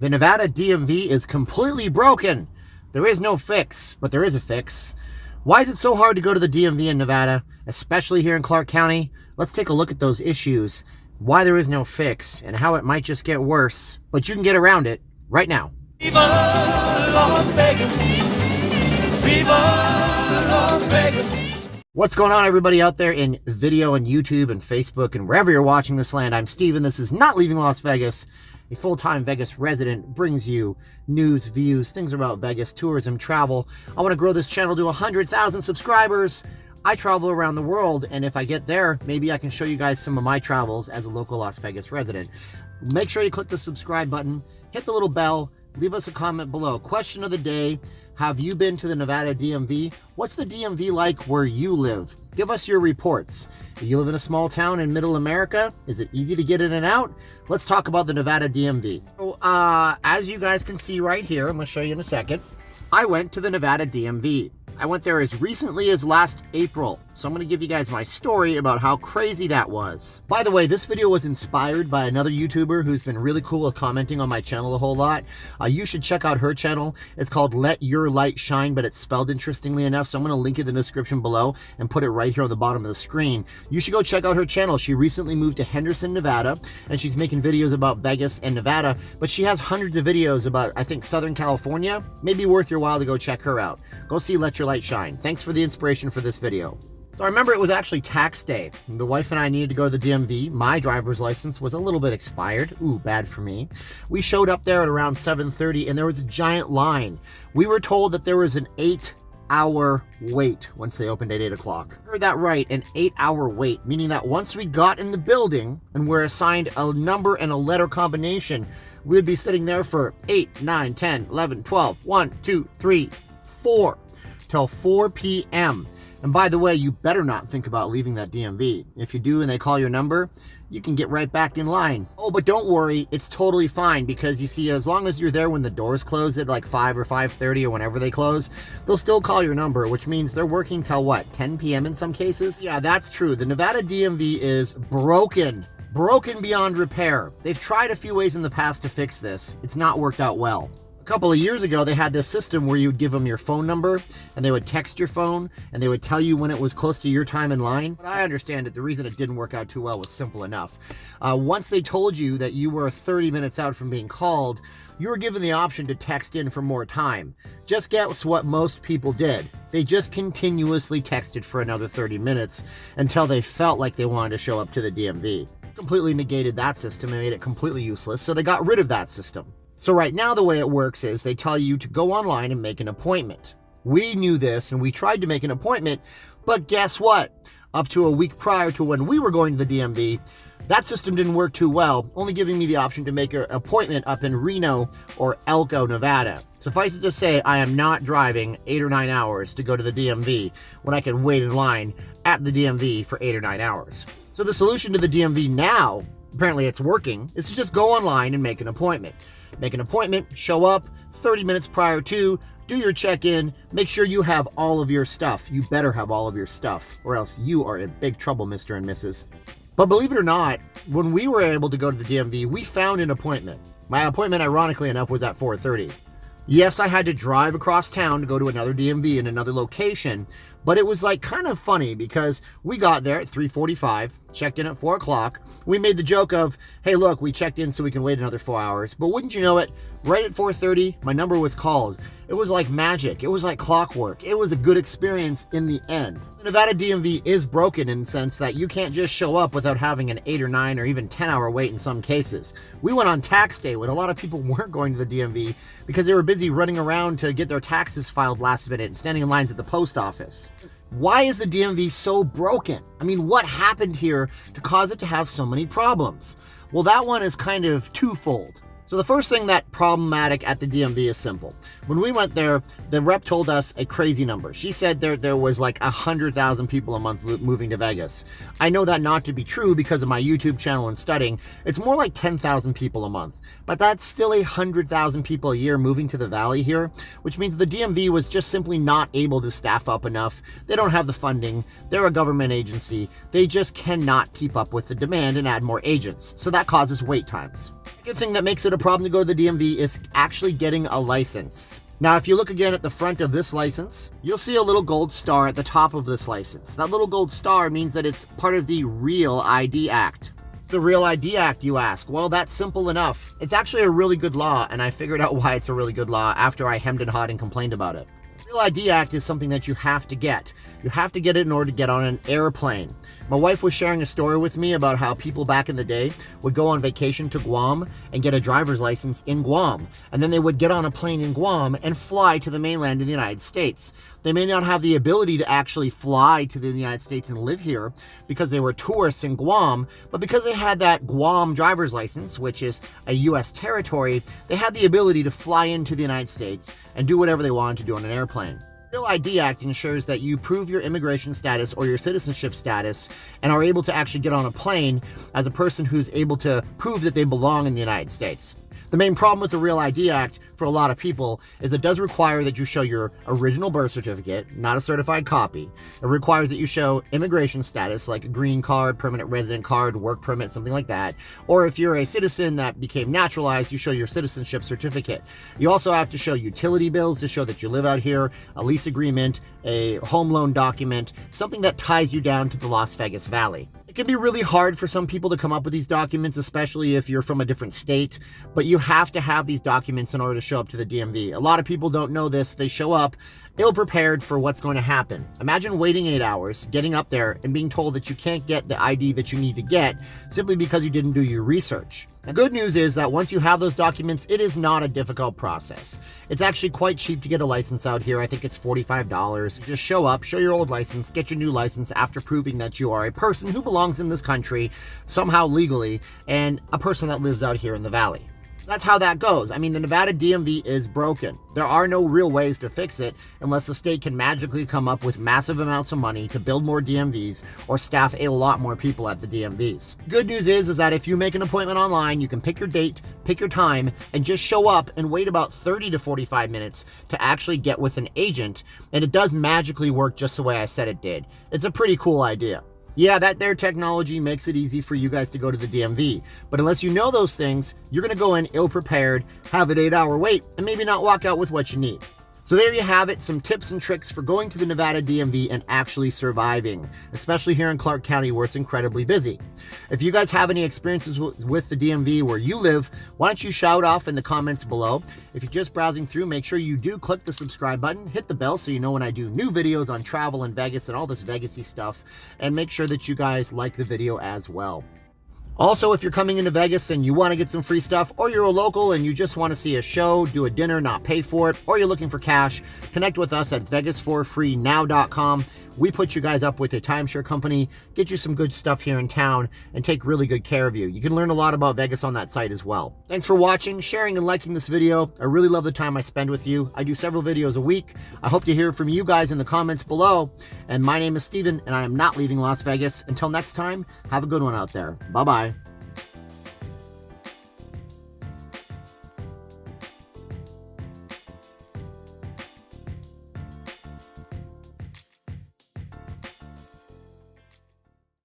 The Nevada DMV is completely broken. There is no fix, but there is a fix. Why is it so hard to go to the DMV in Nevada, especially here in Clark County? Let's take a look at those issues, why there is no fix, and how it might just get worse, but you can get around it right now. Viva Las Vegas. Viva Las Vegas. What's going on, everybody out there in video and YouTube and Facebook and wherever you're watching this land? I'm Steven. This is Not Leaving Las Vegas. A full-time Vegas resident brings you news, views, things about Vegas, tourism, travel. I want to grow this channel to 100,000 subscribers. I travel around the world, and if I get there, maybe I can show you guys some of my travels as a local Las Vegas resident. Make sure you click the subscribe button, hit the little bell, leave us a comment below. Question of the day: have you been to the Nevada DMV? What's the DMV like where you live? Give us your reports. If you live in a small town in middle America, is it easy to get in and out? Let's talk about the Nevada DMV. So, as you guys can see right here, I'm going to show you in a second, I went to the Nevada DMV. I went there as recently as last April, so I'm going to give you guys my story about how crazy that was. By the way, this video was inspired by another YouTuber who's been really cool with commenting on my channel a whole lot. You should check out her channel. It's called LetYrLiteShine, but it's spelled interestingly enough, so I'm going to link it in the description below and put it right here on the bottom of the screen. You should go check out her channel. She recently moved to Henderson, Nevada, and she's making videos about Vegas and Nevada, but she has hundreds of videos about, I think, Southern California. Maybe worth your while to go check her out. Go see LetYrLiteShine. Thanks for the inspiration for this video. So I remember it was actually tax day. The wife and I needed to go to the DMV. My driver's license was a little bit expired. Ooh, bad for me. We showed up there at around 7:30 and there was a giant line. We were told that there was an 8-hour wait once they opened at 8 o'clock. Heard that right, an 8-hour wait, meaning that once we got in the building and were assigned a number and a letter combination, we'd be sitting there for 8, 9, 10, 11, 12, 1, 2, 3, 4, till 4 p.m. And by the way, you better not think about leaving that DMV. If you do and they call your number, you can get right back in line. Oh, but don't worry, it's totally fine, because you see, as long as you're there when the doors close at like 5 or 5:30 or whenever they close, they'll still call your number, which means they're working till what, 10 p.m. in some cases? Yeah, that's true. The Nevada DMV is broken beyond repair. They've tried a few ways in the past to fix this. It's not worked out well. A couple of years ago, they had this system where you'd give them your phone number and they would text your phone and they would tell you when it was close to your time in line. But I understand it. The reason it didn't work out too well was simple enough. Once they told you that you were 30 minutes out from being called, you were given the option to text in for more time. Just guess what most people did. They just continuously texted for another 30 minutes until they felt like they wanted to show up to the DMV. Completely negated that system and made it completely useless, so they got rid of that system. So right now the way it works is they tell you to go online and make an appointment. We knew this and we tried to make an appointment, but guess what? Up to a week prior to when we were going to the DMV, that system didn't work too well, only giving me the option to make an appointment up in Reno or Elko, Nevada. Suffice it to say, I am not driving 8 or 9 hours to go to the DMV when I can wait in line at the DMV for 8 or 9 hours. So the solution to the DMV now, apparently it's working, is to just go online and make an appointment. Make an appointment, show up 30 minutes prior to, do your check-in, make sure you have all of your stuff. You better have all of your stuff, or else you are in big trouble, Mr. and Mrs. But believe it or not, when we were able to go to the DMV, we found an appointment. My appointment, ironically enough, was at 4:30. Yes, I had to drive across town to go to another DMV in another location, but it was like kind of funny because we got there at 3:45, checked in at 4 o'clock. We made the joke of, hey, look, we checked in so we can wait another 4 hours. But wouldn't you know it, right at 4:30, my number was called. It was like magic. It was like clockwork. It was a good experience in the end. The Nevada DMV is broken in the sense that you can't just show up without having an 8 or 9 or even 10-hour wait in some cases. We went on tax day when a lot of people weren't going to the DMV because they were busy running around to get their taxes filed last minute and standing in lines at the post office. Why is the DMV so broken? I mean, what happened here to cause it to have so many problems? Well, that one is kind of twofold. So the first thing that's problematic at the DMV is simple. When we went there, the rep told us a crazy number. She said there was like 100,000 people a month moving to Vegas. I know that not to be true because of my YouTube channel and studying. It's more like 10,000 people a month. But that's still 100,000 people a year moving to the valley here, which means the DMV was just simply not able to staff up enough. They don't have the funding. They're a government agency. They just cannot keep up with the demand and add more agents. So that causes wait times. The thing that makes it a problem to go to the DMV is actually getting a license. Now, if you look again at the front of this license, you'll see a little gold star at the top of this license. That little gold star means that it's part of the REAL ID Act. The REAL ID Act, you ask? Well, that's simple enough. It's actually a really good law, and I figured out why it's a really good law after I hemmed and hawed and complained about it. The REAL ID Act is something that you have to get. You have to get it in order to get on an airplane. My wife was sharing a story with me about how people back in the day would go on vacation to Guam and get a driver's license in Guam. And then they would get on a plane in Guam and fly to the mainland in the United States. They may not have the ability to actually fly to the United States and live here because they were tourists in Guam, but because they had that Guam driver's license, which is a U.S. territory, they had the ability to fly into the United States and do whatever they wanted to do on an airplane. The REAL ID Act ensures that you prove your immigration status or your citizenship status and are able to actually get on a plane as a person who's able to prove that they belong in the United States. The main problem with the REAL ID Act for a lot of people is it does require that you show your original birth certificate, not a certified copy. It requires that you show immigration status, like a green card, permanent resident card, work permit, something like that. Or if you're a citizen that became naturalized, you show your citizenship certificate. You also have to show utility bills to show that you live out here, a lease agreement, a home loan document, something that ties you down to the Las Vegas Valley. It can be really hard for some people to come up with these documents, especially if you're from a different state, but you have to have these documents in order to show up to the DMV. A lot of people don't know this. They show up ill-prepared for what's going to happen. Imagine waiting 8 hours, getting up there, and being told that you can't get the ID that you need to get simply because you didn't do your research. The good news is that once you have those documents, it is not a difficult process. It's actually quite cheap to get a license out here. I think it's $45. Just show up, show your old license, get your new license after proving that you are a person who belongs in this country somehow legally and a person that lives out here in the valley. That's how that goes. I mean, the Nevada DMV is broken. There are no real ways to fix it unless the state can magically come up with massive amounts of money to build more DMVs or staff a lot more people at the DMVs. Good news is that if you make an appointment online, you can pick your date, pick your time, and just show up and wait about 30 to 45 minutes to actually get with an agent, and it does magically work just the way I said it did. It's a pretty cool idea. Yeah, that their technology makes it easy for you guys to go to the DMV. But unless you know those things, you're going to go in ill-prepared, have an 8-hour wait, and maybe not walk out with what you need. So there you have it, some tips and tricks for going to the Nevada DMV and actually surviving, especially here in Clark County where it's incredibly busy. If you guys have any experiences with the DMV where you live, why don't you shout off in the comments below. If you're just browsing through, make sure you do click the subscribe button, hit the bell so you know when I do new videos on travel in Vegas and all this Vegas-y stuff, and make sure that you guys like the video as well. Also, if you're coming into Vegas and you want to get some free stuff, or you're a local and you just want to see a show, do a dinner, not pay for it, or you're looking for cash, connect with us at vegasforfreenow.com. We put you guys up with a timeshare company, get you some good stuff here in town, and take really good care of you. You can learn a lot about Vegas on that site as well. Thanks for watching, sharing, and liking this video. I really love the time I spend with you. I do several videos a week. I hope to hear from you guys in the comments below. And my name is Steven, and I am not leaving Las Vegas. Until next time, have a good one out there. Bye-bye.